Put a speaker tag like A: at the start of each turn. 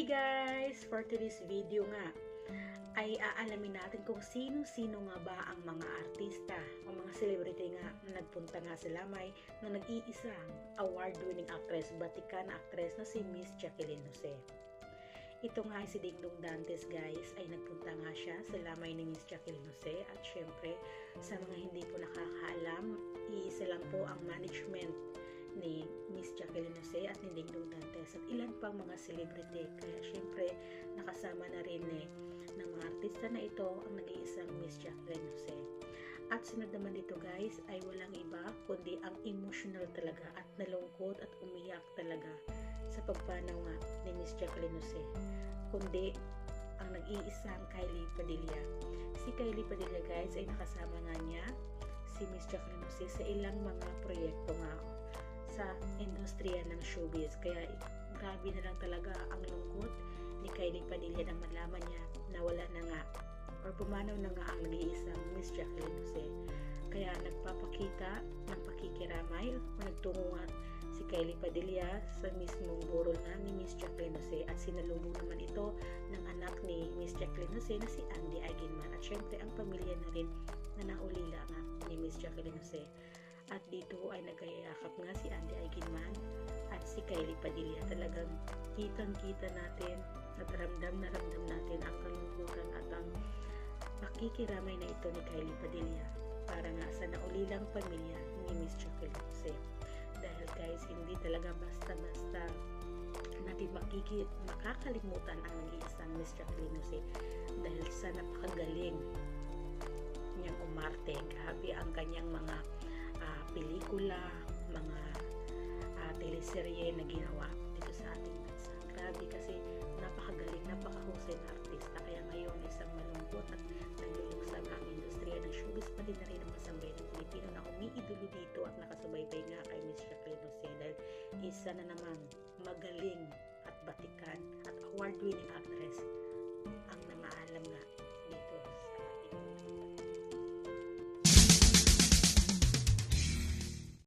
A: Hi guys! For today's video nga ay aalamin natin kung sino-sino nga ba ang mga artista o mga celebrity nga na nagpunta nga sa Lamay na nag-iisang award-winning actress, batikan na actress na si Miss Jacqueline Jose. Ito nga si Dingdong Dantes guys ay nagpunta nga siya sa Lamay ni Miss Jacqueline Jose at syempre sa mga hindi po nakakaalam, iisa lang po ang management ni Miss Jacqueline Jose at ni Dingdong Dantes at ilan pang mga celebrity, kaya syempre nakasama na rin ng mga artista na ito ang nag-iisang Miss Jacqueline Jose. At sunod naman dito guys ay walang iba kundi ang emotional talaga at nalungkot at umiyak talaga sa pagpanaw nga ni Miss Jacqueline Jose, kundi ang nag-iisang Kylie Padilla. Si Kylie Padilla guys ay nakasama nga niya si Miss Jacqueline Jose sa ilang mga proyekto nga sa industriya ng showbiz, kaya grabe na lang talaga ang lungkot ni Kylie Padilla nang malaman niya na wala na nga or pumanaw na nga ang nag-iisang Miss Jacqueline Jose. Kaya nagpapakita ng pakikiramay o nagtungo nga si Kylie Padilla sa mismong burol na ni Miss Jacqueline Jose at sinalubong naman ito ng anak ni Miss Jacqueline Jose na si Andy Aguinman at syempre ang pamilya na rin na naulila nga ni Miss Jacqueline Jose. At dito ay nagkayakap nga si Andy Aguinman at si Kylie Padilla. Talagang kitang-kita natin at ramdam na ramdam natin ang kalungkutan at ang pakikiramay na ito ni Kylie Padilla para nga sa naulilang pamilya ni Miss Jacqueline Jose. Dahil guys, hindi talaga basta-basta natin makakalimutan ang nag-iisang Miss Jacqueline Jose dahil sa napakagaling niyang umarte. Grabe ang kanyang mga pelikula, mga teleserye na ginawa dito sa ating bansa. Grabe kasi napakagaling, napakahusay na artista. Kaya ngayon isang malungkot at nagluluksa ang industriya ng showbiz, pati na rin ang masambay ng Pilipino na umiidolo dito at nakasubaybay nga kay Miss Jacqueline Jose dahil isa na naman magaling at batikan at award-winning actress ang namaalam